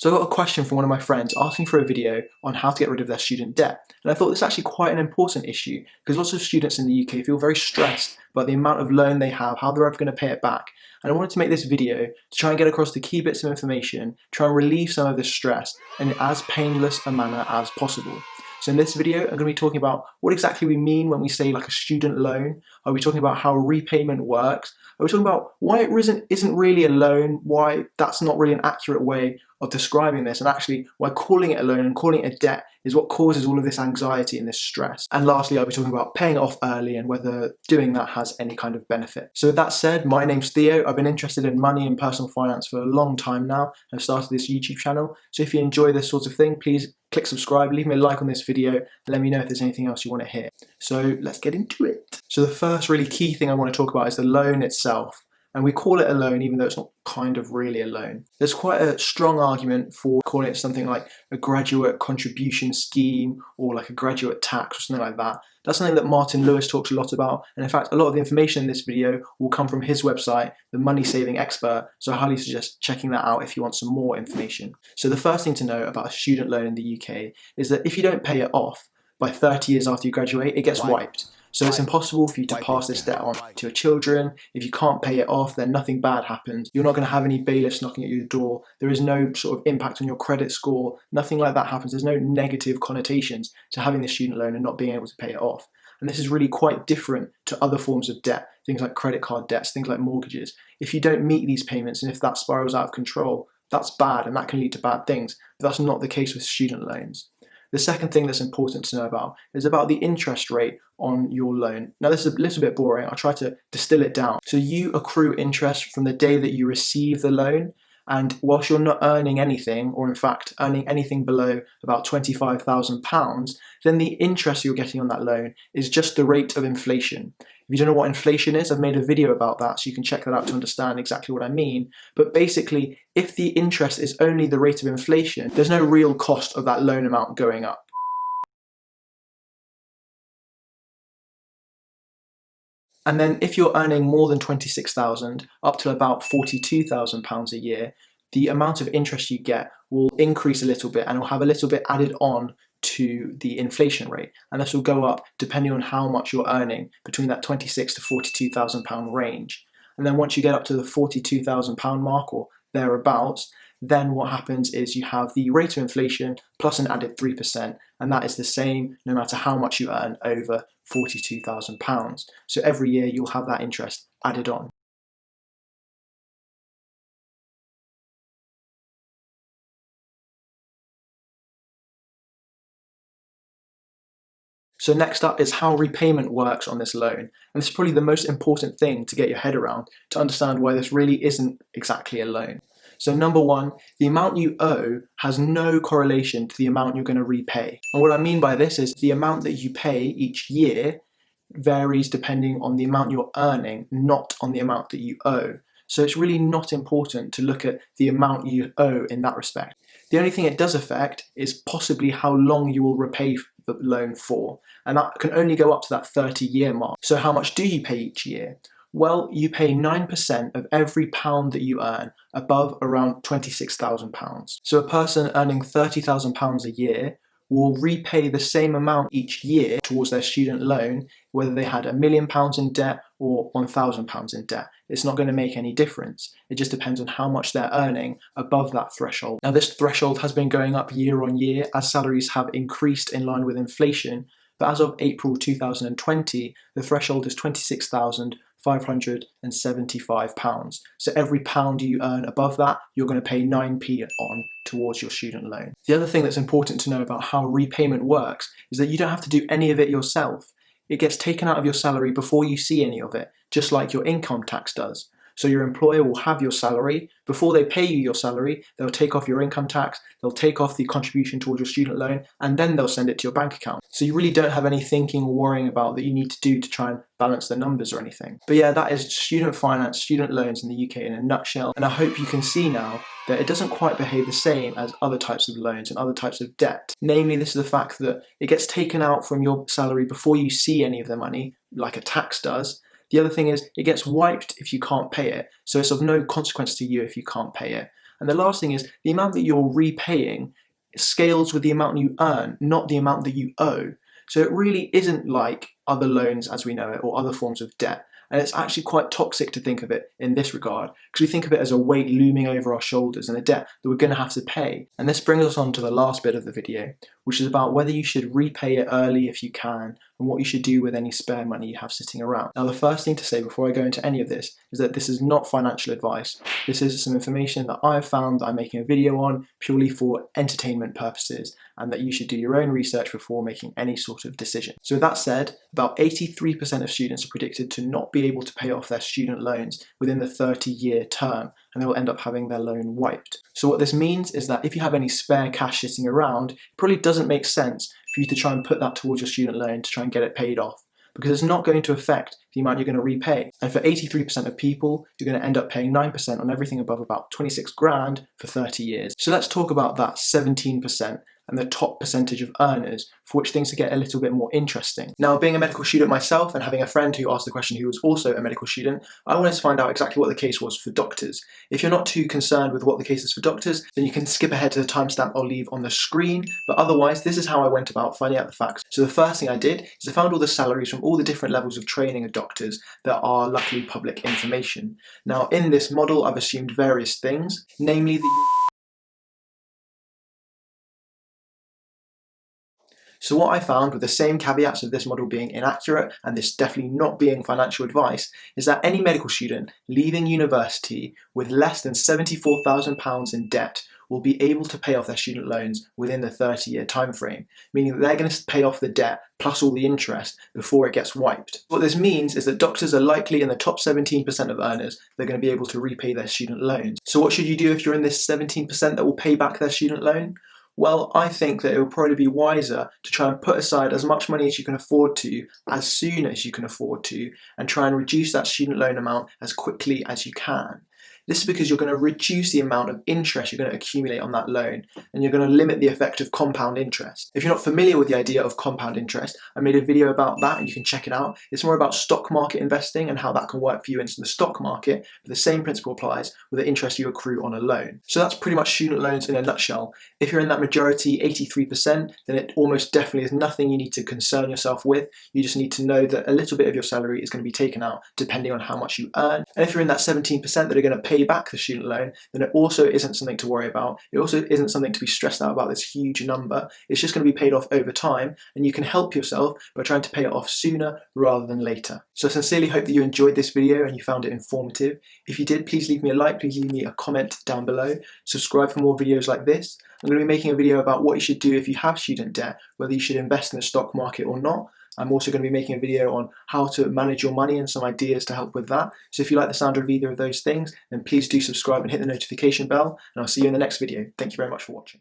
So I got a question from one of my friends asking for a video on how to get rid of their student debt. And I thought this is actually quite an important issue because lots of students in the UK feel very stressed about the amount of loan they have, how they're ever going to pay it back. And I wanted to make this video to try and get across the key bits of information, try and relieve some of this stress in as painless a manner as possible. So in this video, I'm going to be talking about what exactly we mean when we say like a student loan. Are we talking about how repayment works? Are we talking about why it isn't really a loan, why that's not really an accurate way of describing this, and actually why calling it a loan and calling it a debt is what causes all of this anxiety and this stress. And lastly, I'll be talking about paying it off early and whether doing that has any kind of benefit. So with that said, my name's Theo. I've been interested in money and personal finance for a long time now and I've started this YouTube channel. So if you enjoy this sort of thing, please click subscribe, leave me a like on this video, and let me know if there's anything else you want to hear. So let's get into it. So the first really key thing I want to talk about is the loan itself. And we call it a loan even though it's not kind of really a loan. There's quite a strong argument for calling it something like a graduate contribution scheme or like a graduate tax or something like that. That's something that Martin Lewis talks a lot about, and in fact a lot of the information in this video will come from his website, The Money Saving Expert, so I highly suggest checking that out if you want some more information. So the first thing to know about a student loan in the UK is that if you don't pay it off by 30 years after you graduate, it gets wiped. So it's impossible for you to pass this debt on to your children. If you can't pay it off, then nothing bad happens. You're not going to have any bailiffs knocking at your door. There is no sort of impact on your credit score. Nothing like that happens. There's no negative connotations to having the student loan and not being able to pay it off. And this is really quite different to other forms of debt, things like credit card debts, things like mortgages. If you don't meet these payments and if that spirals out of control, that's bad and that can lead to bad things. But that's not the case with student loans. The second thing that's important to know about is about the interest rate on your loan. Now this is a little bit boring, I'll try to distill it down. So you accrue interest from the day that you receive the loan, and whilst you're not earning anything, or in fact earning anything below about £25,000, then the interest you're getting on that loan is just the rate of inflation. If you don't know what inflation is, I've made a video about that, so you can check that out to understand exactly what I mean. But basically, if the interest is only the rate of inflation, there's no real cost of that loan amount going up. And then if you're earning more than 26,000 up to about £42,000 a year, the amount of interest you get will increase a little bit and will have a little bit added on to the inflation rate. And this will go up depending on how much you're earning between that £26,000 to £42,000 range. And then once you get up to the £42,000 mark or thereabouts, then what happens is you have the rate of inflation plus an added 3%, and that is the same no matter how much you earn over £42,000. So every year you'll have that interest added on. So next up is how repayment works on this loan. And this is probably the most important thing to get your head around to understand why this really isn't exactly a loan. So number one, the amount you owe has no correlation to the amount you're going to repay. And what I mean by this is the amount that you pay each year varies depending on the amount you're earning, not on the amount that you owe. So it's really not important to look at the amount you owe in that respect. The only thing it does affect is possibly how long you will repay the loan for, and that can only go up to that 30-year mark. So how much do you pay each year? Well, you pay 9% of every pound that you earn above around £26,000. So a person earning £30,000 a year will repay the same amount each year towards their student loan, whether they had £1 million in debt or £1,000 in debt. It's not going to make any difference. It just depends on how much they're earning above that threshold. Now this threshold has been going up year on year as salaries have increased in line with inflation, but as of April 2020, the threshold is £26,575. So every pound you earn above that, you're going to pay 9p on towards your student loan. The other thing that's important to know about how repayment works is that you don't have to do any of it yourself. It gets taken out of your salary before you see any of it, just like your income tax does. So your employer will have your salary. Before they pay you your salary, they'll take off your income tax, they'll take off the contribution towards your student loan, and then they'll send it to your bank account. So you really don't have any thinking or worrying about that you need to do to try and balance the numbers or anything. But yeah, that is student finance, student loans in the UK in a nutshell. And I hope you can see now that it doesn't quite behave the same as other types of loans and other types of debt. Namely, this is the fact that it gets taken out from your salary before you see any of the money, like a tax does. The other thing is it gets wiped if you can't pay it, so it's of no consequence to you if you can't pay it. And the last thing is the amount that you're repaying scales with the amount you earn, not the amount that you owe. So it really isn't like other loans as we know it or other forms of debt. And it's actually quite toxic to think of it in this regard, because we think of it as a weight looming over our shoulders and a debt that we're going to have to pay. And this brings us on to the last bit of the video, which is about whether you should repay it early if you can, and what you should do with any spare money you have sitting around. Now, the first thing to say before I go into any of this is that this is not financial advice. This is some information that I've found that I'm making a video on purely for entertainment purposes, and that you should do your own research before making any sort of decision. So with that said, about 83% of students are predicted to not be able to pay off their student loans within the 30-year term, and they will end up having their loan wiped. So what this means is that if you have any spare cash sitting around, it probably doesn't make sense for you to try and put that towards your student loan to try and get it paid off, because it's not going to affect the amount you're going to repay. And for 83% of people, you're going to end up paying 9% on everything above about 26 grand for 30 years. So let's talk about that 17% and the top percentage of earners, for which things to get a little bit more interesting. Now, being a medical student myself and having a friend who asked the question who was also a medical student, I wanted to find out exactly what the case was for doctors. If you're not too concerned with what the case is for doctors, then you can skip ahead to the timestamp I'll leave on the screen, but otherwise this is how I went about finding out the facts. So the first thing I did is I found all the salaries from all the different levels of training of doctors that are luckily public information. Now, in this model I've assumed various things, namely So what I found, with the same caveats of this model being inaccurate and this definitely not being financial advice, is that any medical student leaving university with less than £74,000 in debt will be able to pay off their student loans within the 30-year time frame, meaning that they're going to pay off the debt plus all the interest before it gets wiped. What this means is that doctors are likely in the top 17% of earners that are going to be able to repay their student loans. So what should you do if you're in this 17% that will pay back their student loan? Well, I think that it would probably be wiser to try and put aside as much money as you can afford to, as soon as you can afford to, and try and reduce that student loan amount as quickly as you can. This is because you're going to reduce the amount of interest you're going to accumulate on that loan, and you're going to limit the effect of compound interest. If you're not familiar with the idea of compound interest, I made a video about that and you can check it out. It's more about stock market investing and how that can work for you in the stock market, but the same principle applies with the interest you accrue on a loan. So that's pretty much student loans in a nutshell. If you're in that majority, 83%, then it almost definitely is nothing you need to concern yourself with. You just need to know that a little bit of your salary is going to be taken out depending on how much you earn. And if you're in that 17% that are going to pay back the student loan, then it also isn't something to worry about. It also isn't something to be stressed out about this huge number. It's just going to be paid off over time, and you can help yourself by trying to pay it off sooner rather than later. So I sincerely hope that you enjoyed this video and you found it informative. If you did, please leave me a like, please leave me a comment down below. Subscribe for more videos like this. I'm going to be making a video about what you should do if you have student debt, whether you should invest in the stock market or not. I'm also going to be making a video on how to manage your money and some ideas to help with that. So if you like the sound of either of those things, then please do subscribe and hit the notification bell, and I'll see you in the next video. Thank you very much for watching.